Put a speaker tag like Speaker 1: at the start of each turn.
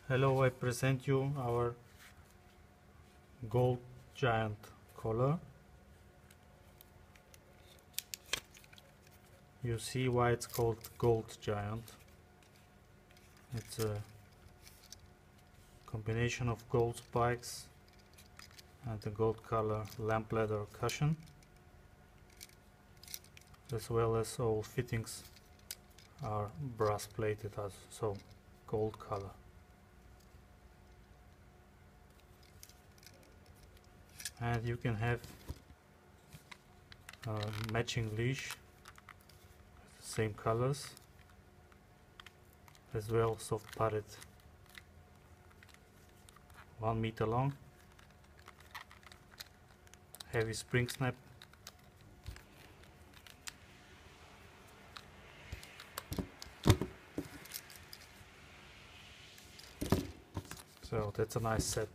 Speaker 1: Hello, I present you our Gold Giant collar. You see why it's called Gold Giant. It's a combination of gold spikes and the gold color lamp leather cushion, as well as all fittings are brass plated, as so gold color. And you can have a matching leash, same colors, as well soft padded, 1 meter long, heavy spring snap, so that's a nice set.